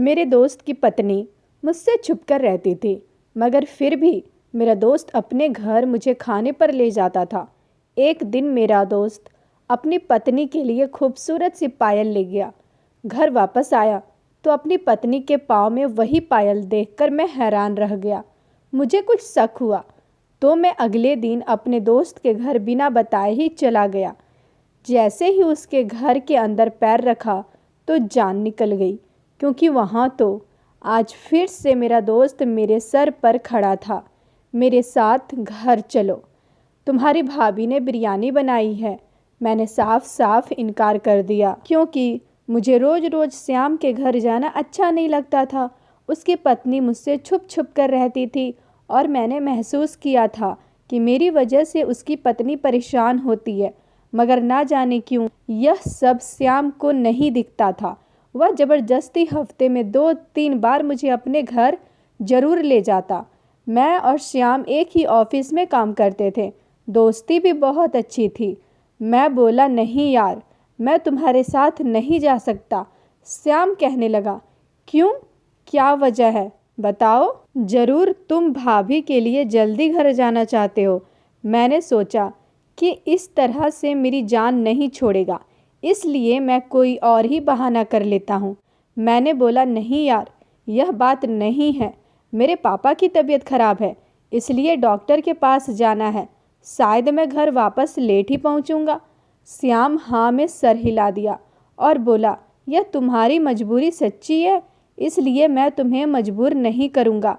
मेरे दोस्त की पत्नी मुझसे छुपकर रहती थी, मगर फिर भी मेरा दोस्त अपने घर मुझे खाने पर ले जाता था। एक दिन मेरा दोस्त अपनी पत्नी के लिए खूबसूरत सी पायल ले गया। घर वापस आया तो अपनी पत्नी के पाँव में वही पायल देखकर मैं हैरान रह गया। मुझे कुछ शक हुआ तो मैं अगले दिन अपने दोस्त के घर बिना बताए ही चला गया। जैसे ही उसके घर के अंदर पैर रखा तो जान निकल गई, क्योंकि वहाँ तो आज फिर से मेरा दोस्त मेरे सर पर खड़ा था। मेरे साथ घर चलो, तुम्हारी भाभी ने बिरयानी बनाई है। मैंने साफ साफ इनकार कर दिया, क्योंकि मुझे रोज़ रोज़ श्याम के घर जाना अच्छा नहीं लगता था। उसकी पत्नी मुझसे छुप छुप कर रहती थी और मैंने महसूस किया था कि मेरी वजह से उसकी पत्नी परेशान होती है, मगर ना जाने क्यों यह सब श्याम को नहीं दिखता था। वह ज़बरदस्ती हफ्ते में 2-3 बार मुझे अपने घर ज़रूर ले जाता। मैं और श्याम एक ही ऑफिस में काम करते थे, दोस्ती भी बहुत अच्छी थी। मैं बोला, नहीं यार, मैं तुम्हारे साथ नहीं जा सकता। श्याम कहने लगा, क्यों, क्या वजह है, बताओ। ज़रूर तुम भाभी के लिए जल्दी घर जाना चाहते हो। मैंने सोचा कि इस तरह से मेरी जान नहीं छोड़ेगा, इसलिए मैं कोई और ही बहाना कर लेता हूँ। मैंने बोला, नहीं यार, यह बात नहीं है। मेरे पापा की तबीयत खराब है, इसलिए डॉक्टर के पास जाना है। शायद मैं घर वापस लेट ही पहुँचूँगा। श्याम हाँ में सर हिला दिया और बोला, यह तुम्हारी मजबूरी सच्ची है, इसलिए मैं तुम्हें मजबूर नहीं करूँगा।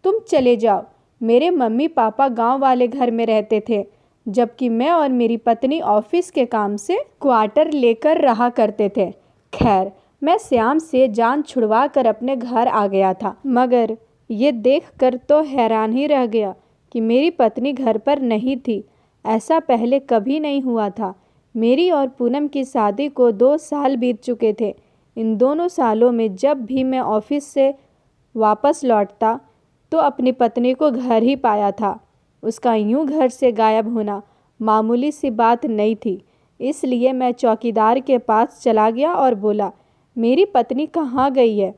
तुम चले जाओ। मेरे मम्मी पापा गांव वाले घर में रहते थे, जबकि मैं और मेरी पत्नी ऑफिस के काम से क्वार्टर लेकर रहा करते थे। खैर, मैं श्याम से जान छुड़वा कर अपने घर आ गया था, मगर ये देखकर तो हैरान ही रह गया कि मेरी पत्नी घर पर नहीं थी। ऐसा पहले कभी नहीं हुआ था। मेरी और पूनम की शादी को 2 साल बीत चुके थे। इन दोनों सालों में जब भी मैं ऑफिस से वापस लौटता तो अपनी पत्नी को घर ही पाया था। उसका यूं घर से गायब होना मामूली सी बात नहीं थी। इसलिए मैं चौकीदार के पास चला गया और बोला, मेरी पत्नी कहाँ गई है,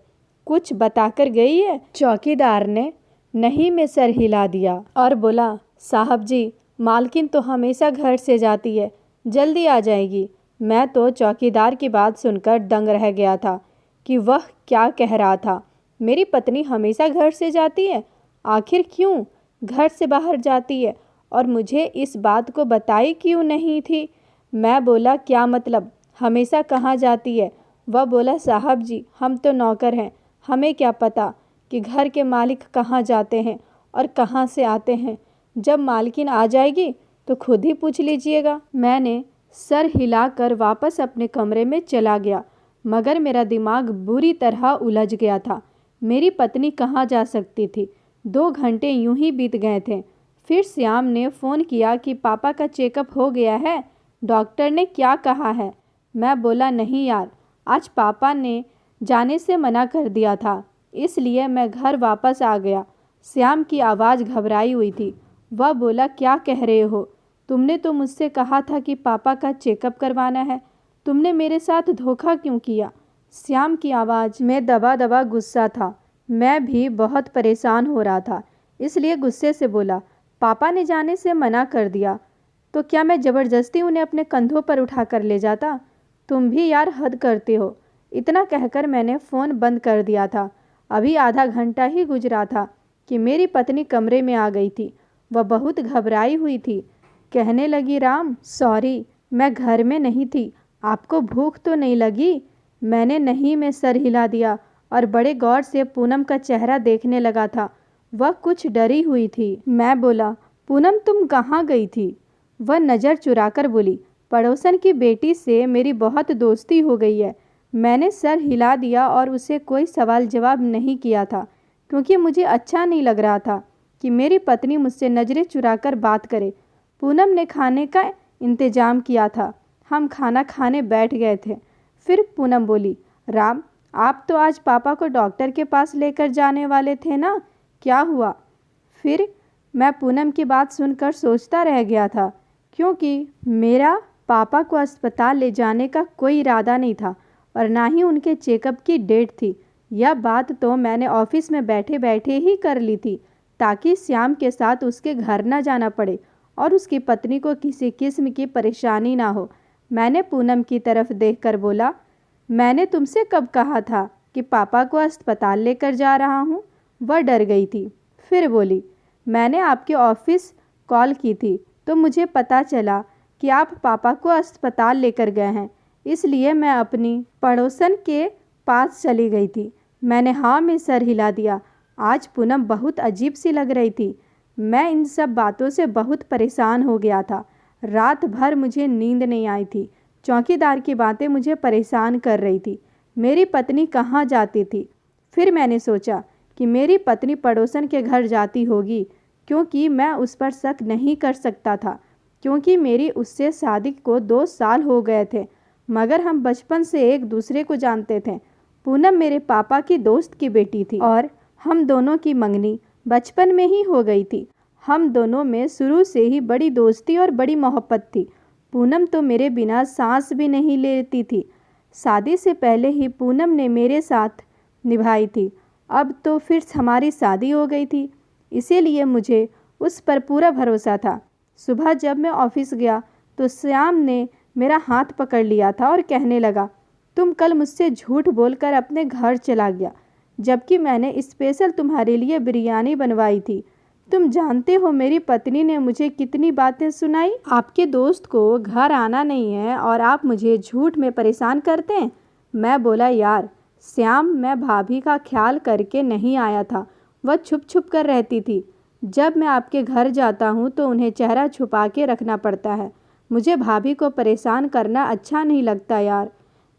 कुछ बताकर गई है? चौकीदार ने नहीं में सर हिला दिया और बोला, साहब जी, मालकिन तो हमेशा घर से जाती है, जल्दी आ जाएगी। मैं तो चौकीदार की बात सुनकर दंग रह गया था कि वह क्या कह रहा था। मेरी पत्नी हमेशा घर से जाती है? आखिर क्यों घर से बाहर जाती है, और मुझे इस बात को बताई क्यों नहीं थी? मैं बोला, क्या मतलब, हमेशा कहाँ जाती है? वह बोला, साहब जी, हम तो नौकर हैं, हमें क्या पता कि घर के मालिक कहाँ जाते हैं और कहाँ से आते हैं। जब मालकिन आ जाएगी तो खुद ही पूछ लीजिएगा। मैंने सर हिलाकर वापस अपने कमरे में चला गया, मगर मेरा दिमाग बुरी तरह उलझ गया था। मेरी पत्नी कहाँ जा सकती थी? 2 घंटे यूं ही बीत गए थे। फिर श्याम ने फ़ोन किया कि पापा का चेकअप हो गया है, डॉक्टर ने क्या कहा है? मैं बोला, नहीं यार, आज पापा ने जाने से मना कर दिया था, इसलिए मैं घर वापस आ गया। श्याम की आवाज़ घबराई हुई थी। वह बोला, क्या कह रहे हो? तुमने तो मुझसे कहा था कि पापा का चेकअप करवाना है, तुमने मेरे साथ धोखा क्यों किया? श्याम की आवाज़ में दबा दबा गुस्सा था। मैं भी बहुत परेशान हो रहा था, इसलिए गुस्से से बोला, पापा ने जाने से मना कर दिया तो क्या मैं ज़बरदस्ती उन्हें अपने कंधों पर उठा कर ले जाता? तुम भी यार हद करते हो। इतना कहकर मैंने फ़ोन बंद कर दिया था। अभी आधा घंटा ही गुजरा था कि मेरी पत्नी कमरे में आ गई थी। वह बहुत घबराई हुई थी। कहने लगी, राम, सॉरी, मैं घर में नहीं थी, आपको भूख तो नहीं लगी? मैंने नहीं में सर हिला दिया और बड़े गौर से पूनम का चेहरा देखने लगा था। वह कुछ डरी हुई थी। मैं बोला, पूनम, तुम कहाँ गई थी? वह नज़र चुराकर बोली, पड़ोसन की बेटी से मेरी बहुत दोस्ती हो गई है। मैंने सर हिला दिया और उसे कोई सवाल जवाब नहीं किया था, क्योंकि मुझे अच्छा नहीं लग रहा था कि मेरी पत्नी मुझसे नज़रें चुराकर बात करे। पूनम ने खाने का इंतज़ाम किया था, हम खाना खाने बैठ गए थे। फिर पूनम बोली, राम, आप तो आज पापा को डॉक्टर के पास लेकर जाने वाले थे ना, क्या हुआ? फिर मैं पूनम की बात सुनकर सोचता रह गया था, क्योंकि मेरा पापा को अस्पताल ले जाने का कोई इरादा नहीं था और ना ही उनके चेकअप की डेट थी। यह बात तो मैंने ऑफिस में बैठे बैठे ही कर ली थी, ताकि श्याम के साथ उसके घर न जाना पड़े और उसकी पत्नी को किसी किस्म की परेशानी ना हो। मैंने पूनम की तरफ देखकर बोला, मैंने तुमसे कब कहा था कि पापा को अस्पताल लेकर जा रहा हूँ? वह डर गई थी। फिर बोली, मैंने आपके ऑफिस कॉल की थी तो मुझे पता चला कि आप पापा को अस्पताल लेकर गए हैं, इसलिए मैं अपनी पड़ोसन के पास चली गई थी। मैंने हाँ में सर हिला दिया। आज पूनम बहुत अजीब सी लग रही थी। मैं इन सब बातों से बहुत परेशान हो गया था। रात भर मुझे नींद नहीं आई थी। चौकीदार की बातें मुझे परेशान कर रही थी। मेरी पत्नी कहाँ जाती थी? फिर मैंने सोचा कि मेरी पत्नी पड़ोसन के घर जाती होगी, क्योंकि मैं उस पर शक नहीं कर सकता था, क्योंकि मेरी उससे शादी को 2 साल हो गए थे, मगर हम बचपन से एक दूसरे को जानते थे। पूनम मेरे पापा की दोस्त की बेटी थी और हम दोनों की मंगनी बचपन में ही हो गई थी। हम दोनों में शुरू से ही बड़ी दोस्ती और बड़ी मोहब्बत थी। पूनम तो मेरे बिना सांस भी नहीं लेती थी। शादी से पहले ही पूनम ने मेरे साथ निभाई थी। अब तो फिर हमारी शादी हो गई थी, इसीलिए मुझे उस पर पूरा भरोसा था। सुबह जब मैं ऑफिस गया तो श्याम ने मेरा हाथ पकड़ लिया था और कहने लगा, तुम कल मुझसे झूठ बोलकर अपने घर चला गया, जबकि मैंने स्पेशल तुम्हारे लिए बिरयानी बनवाई थी। तुम जानते हो मेरी पत्नी ने मुझे कितनी बातें सुनाई। आपके दोस्त को घर आना नहीं है और आप मुझे झूठ में परेशान करते हैं। मैं बोला, यार श्याम, मैं भाभी का ख्याल करके नहीं आया था। वह छुप छुप कर रहती थी। जब मैं आपके घर जाता हूँ तो उन्हें चेहरा छुपा के रखना पड़ता है। मुझे भाभी को परेशान करना अच्छा नहीं लगता यार।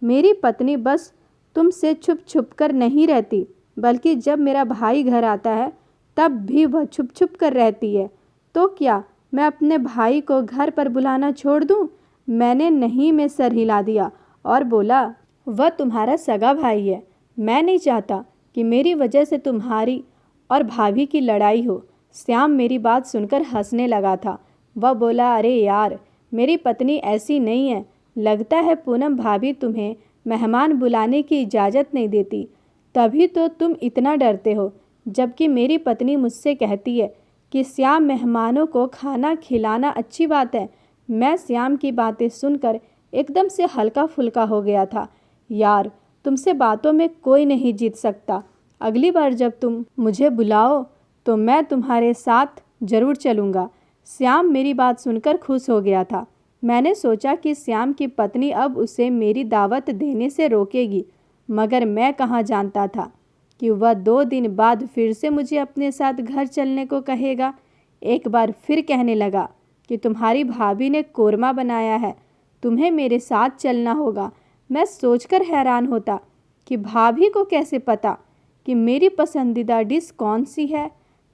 मेरी पत्नी बस तुमसे छुप छुप कर नहीं रहती, बल्कि जब मेरा भाई घर आता है तब भी वह छुप छुप कर रहती है। तो क्या मैं अपने भाई को घर पर बुलाना छोड़ दूं? मैंने नहीं में सर हिला दिया और बोला, वह तुम्हारा सगा भाई है। मैं नहीं चाहता कि मेरी वजह से तुम्हारी और भाभी की लड़ाई हो। श्याम मेरी बात सुनकर हंसने लगा था। वह बोला, अरे यार, मेरी पत्नी ऐसी नहीं है। लगता है पूनम भाभी तुम्हें मेहमान बुलाने की इजाज़त नहीं देती, तभी तो तुम इतना डरते हो। जबकि मेरी पत्नी मुझसे कहती है कि श्याम, मेहमानों को खाना खिलाना अच्छी बात है। मैं श्याम की बातें सुनकर एकदम से हल्का फुल्का हो गया था। यार, तुमसे बातों में कोई नहीं जीत सकता। अगली बार जब तुम मुझे बुलाओ तो मैं तुम्हारे साथ ज़रूर चलूँगा। श्याम मेरी बात सुनकर खुश हो गया था। मैंने सोचा कि श्याम की पत्नी अब उसे मेरी दावत देने से रोकेगी, मगर मैं कहाँ जानता था कि वह 2 दिन बाद फिर से मुझे अपने साथ घर चलने को कहेगा। एक बार फिर कहने लगा कि तुम्हारी भाभी ने कोरमा बनाया है, तुम्हें मेरे साथ चलना होगा। मैं सोचकर हैरान होता कि भाभी को कैसे पता कि मेरी पसंदीदा डिश कौन सी है।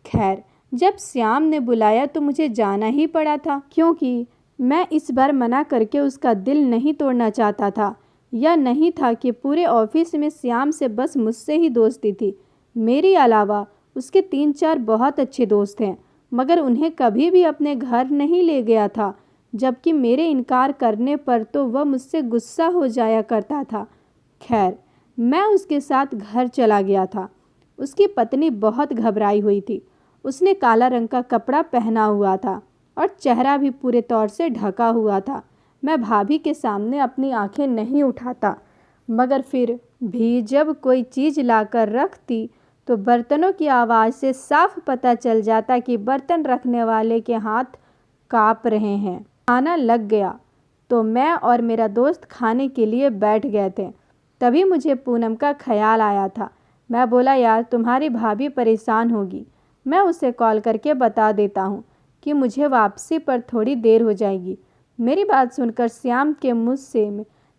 खैर, जब श्याम ने बुलाया तो मुझे जाना ही पड़ा था, क्योंकि मैं इस बार मना करके उसका दिल नहीं तोड़ना चाहता था। यह नहीं था कि पूरे ऑफिस में श्याम से बस मुझसे ही दोस्ती थी। मेरे अलावा उसके 3-4 बहुत अच्छे दोस्त हैं, मगर उन्हें कभी भी अपने घर नहीं ले गया था। जबकि मेरे इनकार करने पर तो वह मुझसे गुस्सा हो जाया करता था। खैर, मैं उसके साथ घर चला गया था। उसकी पत्नी बहुत घबराई हुई थी। उसने काला रंग का कपड़ा पहना हुआ था और चेहरा भी पूरे तौर से ढका हुआ था। मैं भाभी के सामने अपनी आंखें नहीं उठाता, मगर फिर भी जब कोई चीज़ लाकर रखती तो बर्तनों की आवाज़ से साफ पता चल जाता कि बर्तन रखने वाले के हाथ काँप रहे हैं। खाना लग गया तो मैं और मेरा दोस्त खाने के लिए बैठ गए थे। तभी मुझे पूनम का ख्याल आया था। मैं बोला, यार, तुम्हारी भाभी परेशान होगी। मैं उसे कॉल करके बता देता हूँ कि मुझे वापसी पर थोड़ी देर हो जाएगी। मेरी बात सुनकर श्याम के मुँह से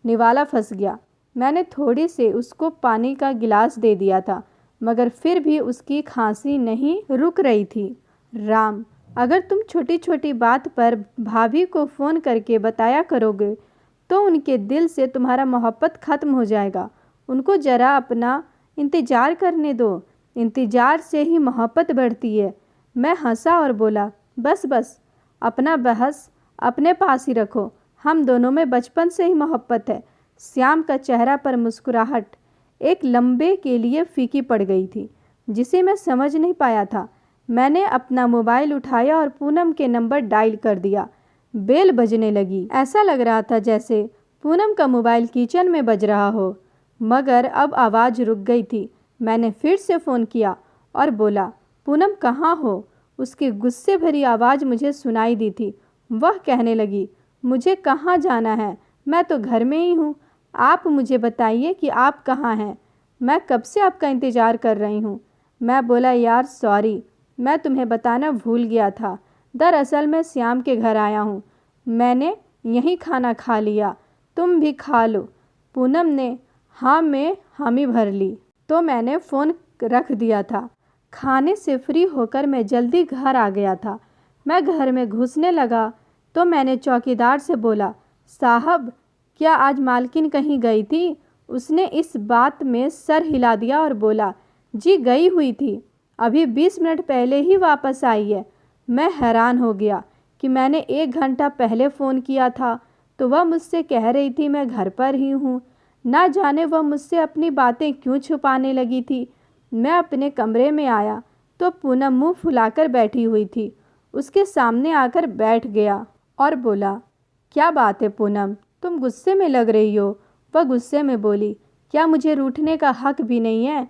निवाला फंस गया। मैंने थोड़ी से उसको पानी का गिलास दे दिया था, मगर फिर भी उसकी खांसी नहीं रुक रही थी। राम, अगर तुम छोटी छोटी बात पर भाभी को फ़ोन करके बताया करोगे तो उनके दिल से तुम्हारा मोहब्बत ख़त्म हो जाएगा। उनको ज़रा अपना इंतज़ार करने दो। इंतज़ार से ही मोहब्बत बढ़ती है। मैं हंसा और बोला, बस बस, अपना बहस अपने पास ही रखो। हम दोनों में बचपन से ही मोहब्बत है। श्याम का चेहरा पर मुस्कुराहट एक लम्बे के लिए फीकी पड़ गई थी, जिसे मैं समझ नहीं पाया था। मैंने अपना मोबाइल उठाया और पूनम के नंबर डायल कर दिया। बेल बजने लगी। ऐसा लग रहा था जैसे पूनम का मोबाइल किचन में बज रहा हो, मगर अब आवाज़ रुक गई थी। मैंने फिर से फ़ोन किया और बोला, पूनम कहाँ हो? उसकी गुस्से भरी आवाज़ मुझे सुनाई दी थी। वह कहने लगी, मुझे कहाँ जाना है, मैं तो घर में ही हूँ। आप मुझे बताइए कि आप कहाँ हैं, मैं कब से आपका इंतज़ार कर रही हूँ। मैं बोला, यार सॉरी, मैं तुम्हें बताना भूल गया था। दरअसल मैं श्याम के घर आया हूँ, मैंने यहीं खाना खा लिया, तुम भी खा लो। पूनम ने हाँ में हामी भर ली, तो मैंने फ़ोन रख दिया था। खाने से फ्री होकर मैं जल्दी घर आ गया था। मैं घर में घुसने लगा तो मैंने चौकीदार से बोला, साहब क्या आज मालकिन कहीं गई थी? उसने इस बात में सर हिला दिया और बोला, जी गई हुई थी, अभी 20 मिनट पहले ही वापस आई है। मैं हैरान हो गया कि मैंने 1 घंटा पहले फ़ोन किया था तो वह मुझसे कह रही थी मैं घर पर ही हूँ। ना जाने वह मुझसे अपनी बातें क्यों छुपाने लगी थी। मैं अपने कमरे में आया तो पूनम मुंह फुलाकर बैठी हुई थी। उसके सामने आकर बैठ गया और बोला, क्या बात है पूनम, तुम गुस्से में लग रही हो। वह गुस्से में बोली, क्या मुझे रूठने का हक भी नहीं है?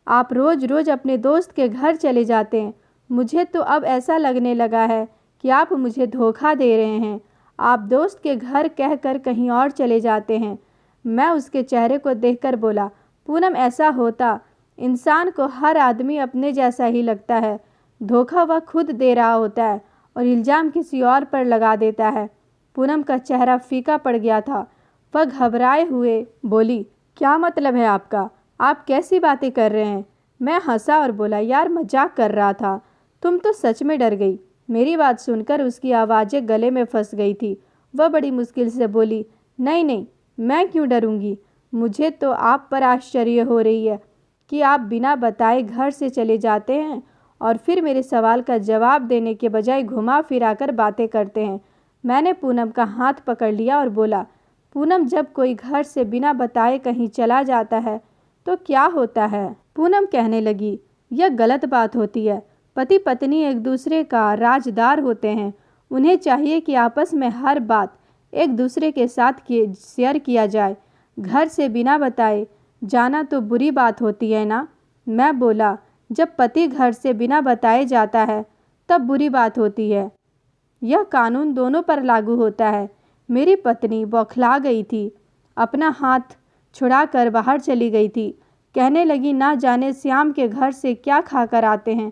आप रोज़ रोज़ अपने दोस्त के घर चले जाते हैं। मुझे तो अब ऐसा लगने लगा है कि आप मुझे धोखा दे रहे हैं। आप दोस्त के घर कहकर कहीं और चले जाते हैं। मैं उसके चेहरे को देखकर बोला, पूनम ऐसा होता, इंसान को हर आदमी अपने जैसा ही लगता है। धोखा वह खुद दे रहा होता है और इल्ज़ाम किसी और पर लगा देता है। पूनम का चेहरा फीका पड़ गया था। वह घबराए हुए बोली, क्या मतलब है आपका? आप कैसी बातें कर रहे हैं? मैं हंसा और बोला, यार मजाक कर रहा था, तुम तो सच में डर गई। मेरी बात सुनकर उसकी आवाज़ें गले में फंस गई थी। वह बड़ी मुश्किल से बोली, नहीं नहीं, मैं क्यों डरूंगी? मुझे तो आप पर आश्चर्य हो रही है कि आप बिना बताए घर से चले जाते हैं और फिर मेरे सवाल का जवाब देने के बजाय घुमा फिरा कर बातें करते हैं। मैंने पूनम का हाथ पकड़ लिया और बोला, पूनम जब कोई घर से बिना बताए कहीं चला जाता है तो क्या होता है? पूनम कहने लगी, यह गलत बात होती है। पति पत्नी एक दूसरे का राजदार होते हैं। उन्हें चाहिए कि आपस में हर बात एक दूसरे के साथ शेयर किया जाए। घर से बिना बताए जाना तो बुरी बात होती है ना? मैं बोला, जब पति घर से बिना बताए जाता है तब बुरी बात होती है। यह कानून दोनों पर लागू होता है। मेरी पत्नी बौखला गई थी, अपना हाथ छुड़ाकर बाहर चली गई थी। कहने लगी, ना जाने श्याम के घर से क्या खाकर आते हैं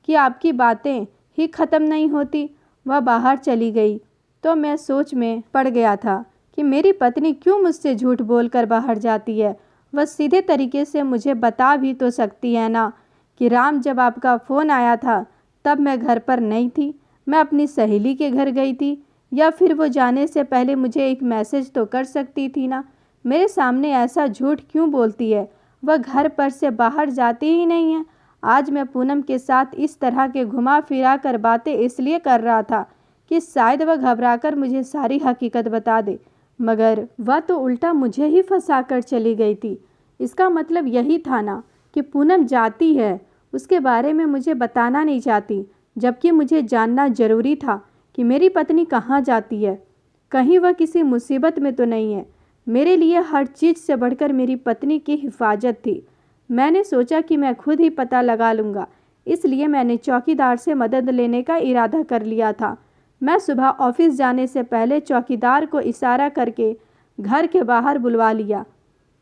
कि आपकी बातें ही ख़त्म नहीं होती। वह बाहर चली गई तो मैं सोच में पड़ गया था कि मेरी पत्नी क्यों मुझसे झूठ बोलकर बाहर जाती है। वह सीधे तरीके से मुझे बता भी तो सकती है ना कि राम, जब आपका फ़ोन आया था तब मैं घर पर नहीं थी, मैं अपनी सहेली के घर गई थी। या फिर वो जाने से पहले मुझे एक मैसेज तो कर सकती थी ना। मेरे सामने ऐसा झूठ क्यों बोलती है? वह घर पर से बाहर जाती ही नहीं है। आज मैं पूनम के साथ इस तरह के घुमा फिरा कर बातें इसलिए कर रहा था कि शायद वह घबराकर मुझे सारी हकीकत बता दे, मगर वह तो उल्टा मुझे ही फंसा कर चली गई थी। इसका मतलब यही था ना कि पूनम जाती है, उसके बारे में मुझे बताना नहीं चाहती, जबकि मुझे जानना जरूरी था कि मेरी पत्नी कहाँ जाती है। कहीं वह किसी मुसीबत में तो नहीं है। मेरे लिए हर चीज़ से बढ़कर मेरी पत्नी की हिफाजत थी। मैंने सोचा कि मैं खुद ही पता लगा लूँगा, इसलिए मैंने चौकीदार से मदद लेने का इरादा कर लिया था। मैं सुबह ऑफिस जाने से पहले चौकीदार को इशारा करके घर के बाहर बुलवा लिया।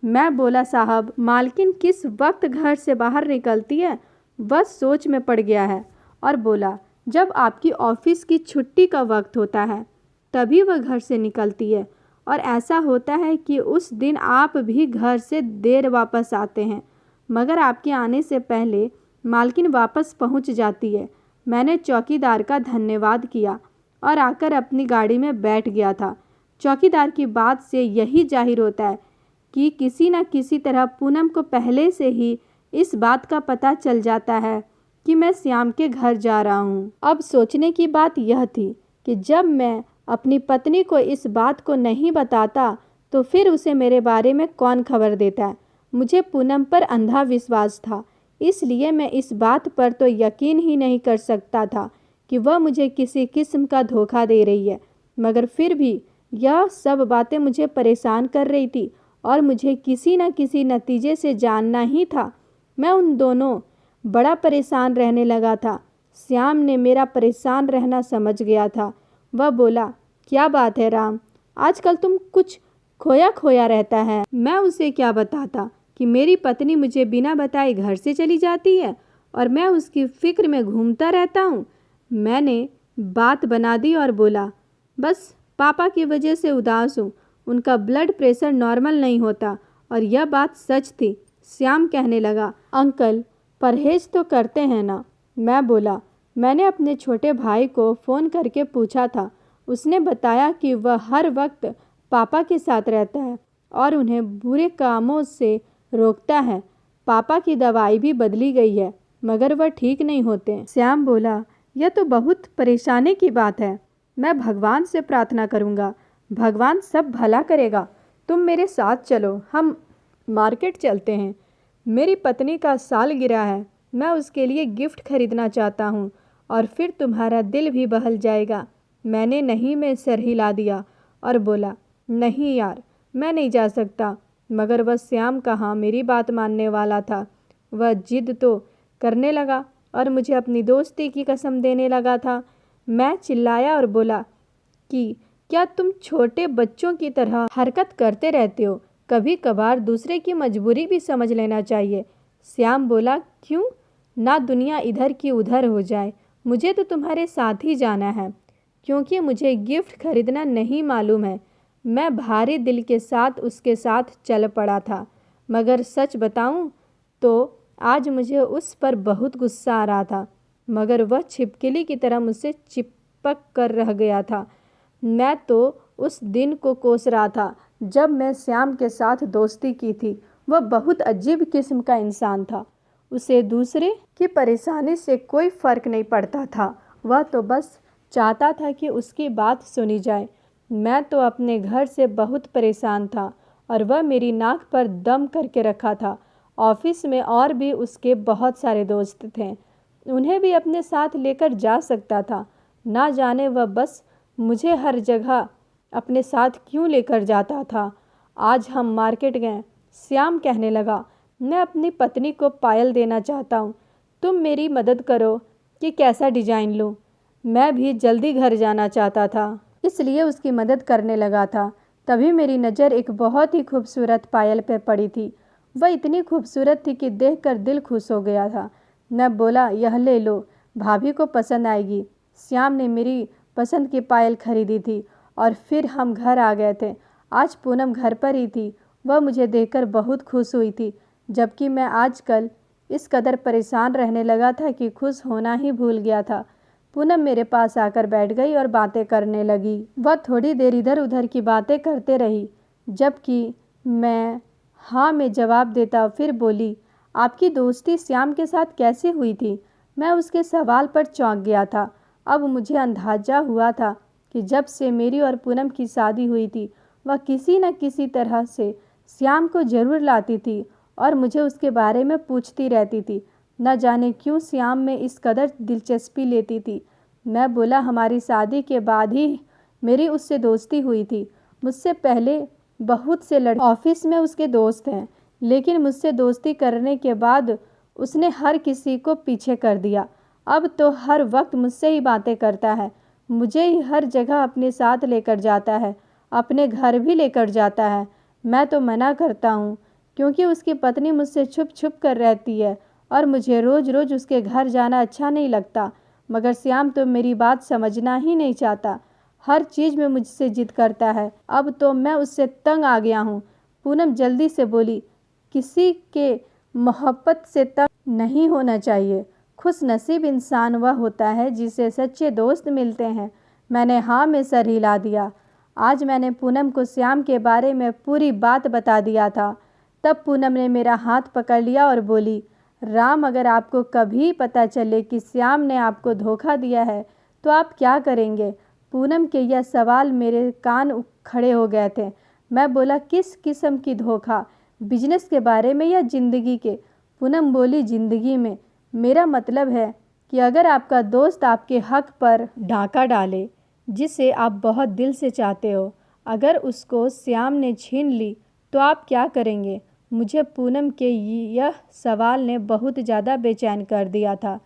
मैं बोला, साहब मालकिन किस वक्त घर से बाहर निकलती है? बस सोच में पड़ गया है और बोला, जब आपकी ऑफिस की छुट्टी का वक्त होता है तभी वह घर से निकलती है, और ऐसा होता है कि उस दिन आप भी घर से देर वापस आते हैं, मगर आपके आने से पहले मालकिन वापस पहुंच जाती है। मैंने चौकीदार का धन्यवाद किया और आकर अपनी गाड़ी में बैठ गया था। चौकीदार की बात से यही जाहिर होता है कि किसी न किसी तरह पूनम को पहले से ही इस बात का पता चल जाता है कि मैं श्याम के घर जा रहा हूँ। अब सोचने की बात यह थी कि जब मैं अपनी पत्नी को इस बात को नहीं बताता तो फिर उसे मेरे बारे में कौन खबर देता है। मुझे पूनम पर अंधा विश्वास था, इसलिए मैं इस बात पर तो यकीन ही नहीं कर सकता था कि वह मुझे किसी किस्म का धोखा दे रही है। मगर फिर भी यह सब बातें मुझे परेशान कर रही थी और मुझे किसी न किसी नतीजे से जानना ही था। मैं उन दोनों बड़ा परेशान रहने लगा था। श्याम ने मेरा परेशान रहना समझ गया था। वह बोला, क्या बात है राम, आजकल तुम कुछ खोया खोया रहता है। मैं उसे क्या बताता कि मेरी पत्नी मुझे बिना बताए घर से चली जाती है और मैं उसकी फिक्र में घूमता रहता हूँ। मैंने बात बना दी और बोला, बस पापा की वजह से उदास हूँ। उनका ब्लड प्रेशर नॉर्मल नहीं होता। और यह बात सच थी। श्याम कहने लगा, अंकल परहेज तो करते हैं ना? मैं बोला, मैंने अपने छोटे भाई को फ़ोन करके पूछा था। उसने बताया कि वह हर वक्त पापा के साथ रहता है और उन्हें बुरे कामों से रोकता है। पापा की दवाई भी बदली गई है मगर वह ठीक नहीं होते। श्याम बोला, यह तो बहुत परेशानी की बात है। मैं भगवान से प्रार्थना करूँगा, भगवान सब भला करेगा। तुम मेरे साथ चलो, हम मार्केट चलते हैं। मेरी पत्नी का सालगिरह है, मैं उसके लिए गिफ्ट खरीदना चाहता हूँ और फिर तुम्हारा दिल भी बहल जाएगा। मैंने नहीं में सर हिला दिया और बोला, नहीं यार, मैं नहीं जा सकता। मगर वह श्याम कहाँ मेरी बात मानने वाला था। वह जिद तो करने लगा और मुझे अपनी दोस्ती की कसम देने लगा था। मैं चिल्लाया और बोला कि क्या तुम छोटे बच्चों की तरह हरकत करते रहते हो? कभी कभार दूसरे की मजबूरी भी समझ लेना चाहिए। श्याम बोला, क्यों? ना दुनिया इधर की उधर हो जाए, मुझे तो तुम्हारे साथ ही जाना है। क्योंकि मुझे गिफ्ट खरीदना नहीं मालूम है, मैं भारी दिल के साथ उसके साथ चल पड़ा था। मगर सच बताऊं तो आज मुझे उस पर बहुत गुस्सा आ रहा था, मगर वह छिपकली की तरह मुझसे चिपक कर रह गया था। मैं तो उस दिन को कोस रहा था जब मैं श्याम के साथ दोस्ती की थी। वह बहुत अजीब किस्म का इंसान था। उसे दूसरे की परेशानी से कोई फ़र्क नहीं पड़ता था। वह तो बस चाहता था कि उसकी बात सुनी जाए। मैं तो अपने घर से बहुत परेशान था और वह मेरी नाक पर दम करके रखा था। ऑफिस में और भी उसके बहुत सारे दोस्त थे, उन्हें भी अपने साथ लेकर जा सकता था। ना जाने वह बस मुझे हर जगह अपने साथ क्यों लेकर जाता था। आज हम मार्केट गए। श्याम कहने लगा, मैं अपनी पत्नी को पायल देना चाहता हूँ, तुम मेरी मदद करो कि कैसा डिजाइन लूँ। मैं भी जल्दी घर जाना चाहता था, इसलिए उसकी मदद करने लगा था। तभी मेरी नज़र एक बहुत ही खूबसूरत पायल पर पड़ी थी। वह इतनी खूबसूरत थी कि देखकर दिल खुश हो गया था। मैं बोला, यह ले लो, भाभी को पसंद आएगी। श्याम ने मेरी पसंद की पायल खरीदी थी और फिर हम घर आ गए थे। आज पूनम घर पर ही थी। वह मुझे देखकर बहुत खुश हुई थी, जबकि मैं आजकल इस कदर परेशान रहने लगा था कि खुश होना ही भूल गया था। पूनम मेरे पास आकर बैठ गई और बातें करने लगी। वह थोड़ी देर इधर उधर की बातें करते रही, जबकि मैं हाँ में जवाब देता। फिर बोली, आपकी दोस्ती श्याम के साथ कैसे हुई थी? मैं उसके सवाल पर चौंक गया था। अब मुझे अंदाजा हुआ था कि जब से मेरी और पूनम की शादी हुई थी, वह किसी न किसी तरह से श्याम को ज़रूर लाती थी और मुझे उसके बारे में पूछती रहती थी। न जाने क्यों श्याम में इस कदर दिलचस्पी लेती थी। मैं बोला, हमारी शादी के बाद ही मेरी उससे दोस्ती हुई थी। मुझसे पहले बहुत से लड़के ऑफिस में उसके दोस्त हैं, लेकिन मुझसे दोस्ती करने के बाद उसने हर किसी को पीछे कर दिया। अब तो हर वक्त मुझसे ही बातें करता है, मुझे ही हर जगह अपने साथ लेकर जाता है, अपने घर भी लेकर जाता है। मैं तो मना करता हूँ क्योंकि उसकी पत्नी मुझसे छुप छुप कर रहती है और मुझे रोज़ रोज़ उसके घर जाना अच्छा नहीं लगता। मगर श्याम तो मेरी बात समझना ही नहीं चाहता, हर चीज़ में मुझसे जिद करता है। अब तो मैं उससे तंग आ गया हूँ। पूनम जल्दी से बोली, किसी के मोहब्बत से तंग नहीं होना चाहिए। खुश नसीब इंसान वह होता है जिसे सच्चे दोस्त मिलते हैं। मैंने हाँ में सर हिला दिया। आज मैंने पूनम को श्याम के बारे में पूरी बात बता दिया था। तब पूनम ने मेरा हाथ पकड़ लिया और बोली, राम, अगर आपको कभी पता चले कि श्याम ने आपको धोखा दिया है तो आप क्या करेंगे? पूनम के यह सवाल मेरे कान खड़े हो गए थे। मैं बोला, किस किस्म की धोखा? बिजनेस के बारे में या ज़िंदगी के? पूनम बोली, ज़िंदगी में। मेरा मतलब है कि अगर आपका दोस्त आपके हक पर डाका डाले जिसे आप बहुत दिल से चाहते हो, अगर उसको श्याम ने छीन ली तो आप क्या करेंगे? मुझे पूनम के यह सवाल ने बहुत ज़्यादा बेचैन कर दिया था।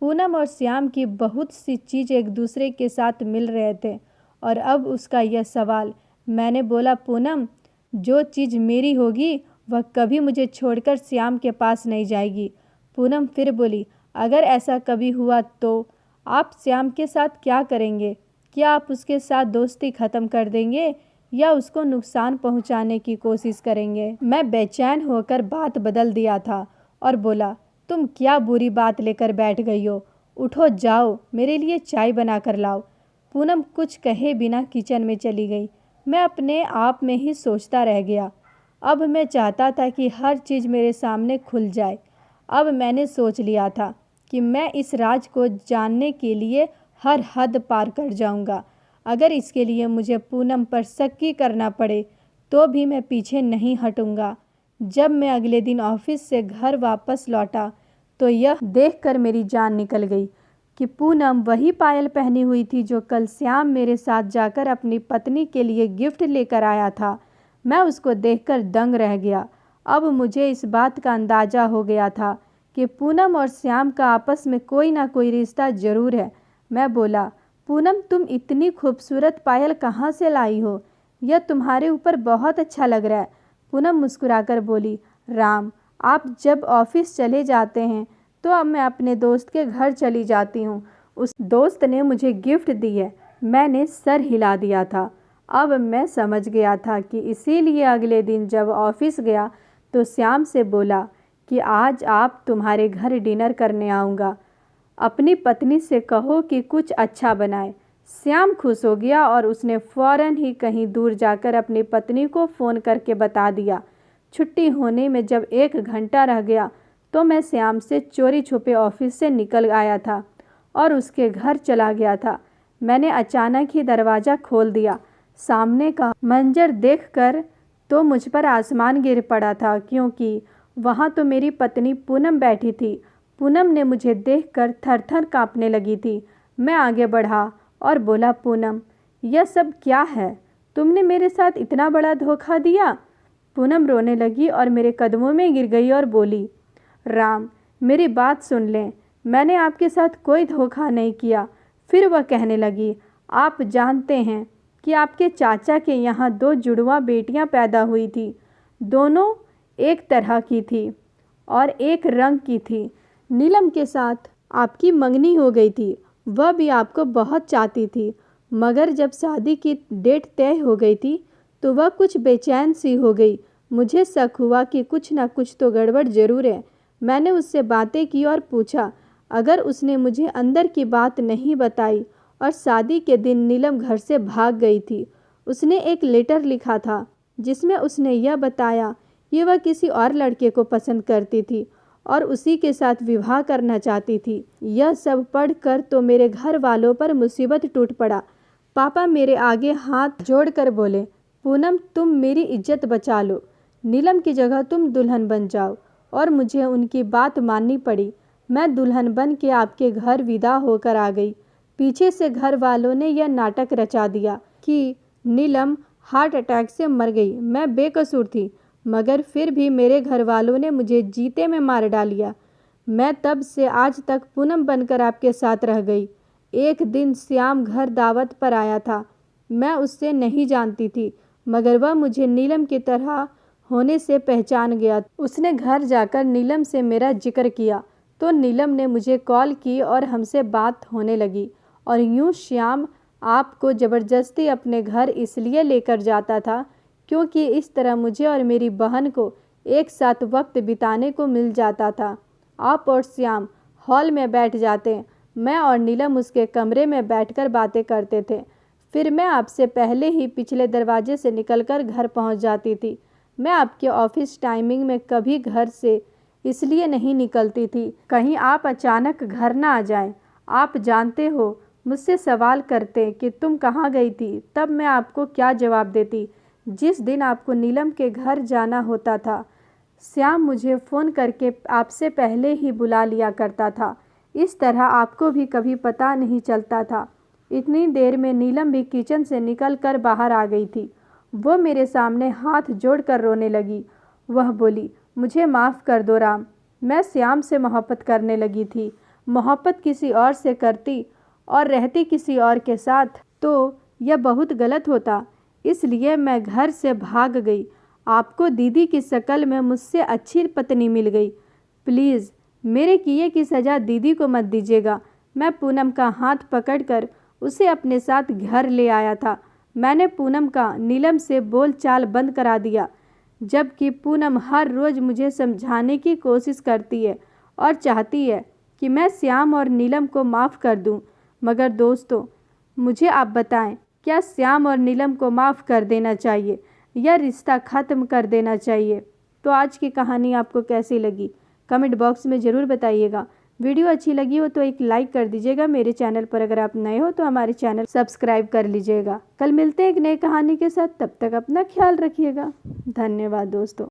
पूनम और श्याम की बहुत सी चीज़ एक दूसरे के साथ मिल रहे थे और अब उसका यह सवाल। मैंने बोला, पूनम, जो चीज़ मेरी होगी वह कभी मुझे छोड़कर श्याम के पास नहीं जाएगी। पूनम फिर बोली, अगर ऐसा कभी हुआ तो आप श्याम के साथ क्या करेंगे? क्या आप उसके साथ दोस्ती ख़त्म कर देंगे या उसको नुकसान पहुंचाने की कोशिश करेंगे? मैं बेचैन होकर बात बदल दिया था और बोला, तुम क्या बुरी बात लेकर बैठ गई हो? उठो, जाओ मेरे लिए चाय बना कर लाओ। पूनम कुछ कहे बिना किचन में चली गई। मैं अपने आप में ही सोचता रह गया। अब मैं चाहता था कि हर चीज़ मेरे सामने खुल जाए। अब मैंने सोच लिया था कि मैं इस राज को जानने के लिए हर हद पार कर जाऊंगा। अगर इसके लिए मुझे पूनम पर शक ही करना पड़े तो भी मैं पीछे नहीं हटूंगा। जब मैं अगले दिन ऑफिस से घर वापस लौटा तो यह देखकर मेरी जान निकल गई कि पूनम वही पायल पहनी हुई थी जो कल श्याम मेरे साथ जाकर अपनी पत्नी के लिए गिफ्ट लेकर आया था। मैं उसको देखकर दंग रह गया। अब मुझे इस बात का अंदाज़ा हो गया था कि पूनम और श्याम का आपस में कोई ना कोई रिश्ता ज़रूर है। मैं बोला, पूनम, तुम इतनी खूबसूरत पायल कहाँ से लाई हो? यह तुम्हारे ऊपर बहुत अच्छा लग रहा है। पूनम मुस्कुराकर बोली, राम, आप जब ऑफिस चले जाते हैं तो अब मैं अपने दोस्त के घर चली जाती हूँ। उस दोस्त ने मुझे गिफ्ट दी है। मैंने सर हिला दिया था। अब मैं समझ गया था कि इसीलिए अगले दिन जब ऑफिस गया तो श्याम से बोला कि आज आप तुम्हारे घर डिनर करने आऊँगा। अपनी पत्नी से कहो कि कुछ अच्छा बनाए। श्याम खुश हो गया और उसने फ़ौरन ही कहीं दूर जाकर अपनी पत्नी को फ़ोन करके बता दिया। छुट्टी होने में जब 1 घंटा रह गया तो मैं श्याम से चोरी छुपे ऑफिस से निकल आया था और उसके घर चला गया था। मैंने अचानक ही दरवाज़ा खोल दिया। सामने का मंजर देखकर तो मुझ पर आसमान गिर पड़ा था, क्योंकि वहाँ तो मेरी पत्नी पूनम बैठी थी। पूनम ने मुझे देखकर थर-थर काँपने लगी थी। मैं आगे बढ़ा और बोला, पूनम, यह सब क्या है? तुमने मेरे साथ इतना बड़ा धोखा दिया? पूनम रोने लगी और मेरे कदमों में गिर गई और बोली, राम, मेरी बात सुन लें, मैंने आपके साथ कोई धोखा नहीं किया। फिर वह कहने लगी, आप जानते हैं कि आपके चाचा के यहाँ 2 जुड़वा बेटियाँ पैदा हुई थी। दोनों एक तरह की थी और एक रंग की थी। नीलम के साथ आपकी मंगनी हो गई थी। वह भी आपको बहुत चाहती थी, मगर जब शादी की डेट तय हो गई थी तो वह कुछ बेचैन सी हो गई। मुझे शक हुआ कि कुछ ना कुछ तो गड़बड़ ज़रूर है। मैंने उससे बातें की और पूछा। अगर उसने मुझे अंदर की बात नहीं बताई और शादी के दिन नीलम घर से भाग गई थी। उसने एक लेटर लिखा था जिसमें उसने यह बताया कि वह किसी और लड़के को पसंद करती थी और उसी के साथ विवाह करना चाहती थी। यह सब पढ़कर तो मेरे घर वालों पर मुसीबत टूट पड़ा। पापा मेरे आगे हाथ जोड़कर बोले, पूनम, तुम मेरी इज्जत बचा लो। नीलम की जगह तुम दुल्हन बन जाओ। और मुझे उनकी बात माननी पड़ी। मैं दुल्हन बन के आपके घर विदा होकर आ गई। पीछे से घर वालों ने यह नाटक रचा दिया कि नीलम हार्ट अटैक से मर गई। मैं बेकसूर थी, मगर फिर भी मेरे घर वालों ने मुझे जीते में मार डालिया। मैं तब से आज तक पूनम बनकर आपके साथ रह गई। एक दिन श्याम घर दावत पर आया था। मैं उससे नहीं जानती थी, मगर वह मुझे नीलम की तरह होने से पहचान गया। उसने घर जाकर नीलम से मेरा जिक्र किया तो नीलम ने मुझे कॉल की और हमसे बात होने लगी। और यूँ श्याम आपको ज़बरदस्ती अपने घर इसलिए लेकर जाता था क्योंकि इस तरह मुझे और मेरी बहन को एक साथ वक्त बिताने को मिल जाता था। आप और श्याम हॉल में बैठ जाते, मैं और नीलम उसके कमरे में बैठकर बातें करते थे। फिर मैं आपसे पहले ही पिछले दरवाजे से निकलकर घर पहुंच जाती थी। मैं आपके ऑफिस टाइमिंग में कभी घर से इसलिए नहीं निकलती थी कहीं आप अचानक घर ना आ जाएं। आप जानते हो, मुझसे सवाल करते कि तुम कहाँ गई थी, तब मैं आपको क्या जवाब देती। जिस दिन आपको नीलम के घर जाना होता था श्याम मुझे फ़ोन करके आपसे पहले ही बुला लिया करता था। इस तरह आपको भी कभी पता नहीं चलता था। इतनी देर में नीलम भी किचन से निकल कर बाहर आ गई थी। वो मेरे सामने हाथ जोड़कर रोने लगी। वह बोली, मुझे माफ़ कर दो राम, मैं श्याम से मोहब्बत करने लगी थी। मोहब्बत किसी और से करती और रहती किसी और के साथ तो यह बहुत गलत होता, इसलिए मैं घर से भाग गई। आपको दीदी की शक्ल में मुझसे अच्छी पत्नी मिल गई। प्लीज़ मेरे किए की सज़ा दीदी को मत दीजिएगा। मैं पूनम का हाथ पकड़कर उसे अपने साथ घर ले आया था। मैंने पूनम का नीलम से बोलचाल बंद करा दिया, जबकि पूनम हर रोज़ मुझे समझाने की कोशिश करती है और चाहती है कि मैं श्याम और नीलम को माफ़ कर दूं। मगर दोस्तों, मुझे आप बताएं, क्या श्याम और नीलम को माफ़ कर देना चाहिए या रिश्ता ख़त्म कर देना चाहिए? तो आज की कहानी आपको कैसी लगी कमेंट बॉक्स में ज़रूर बताइएगा। वीडियो अच्छी लगी हो तो एक लाइक कर दीजिएगा। मेरे चैनल पर अगर आप नए हो तो हमारे चैनल सब्सक्राइब कर लीजिएगा। कल मिलते हैं एक नई कहानी के साथ, तब तक अपना ख्याल रखिएगा। धन्यवाद दोस्तों।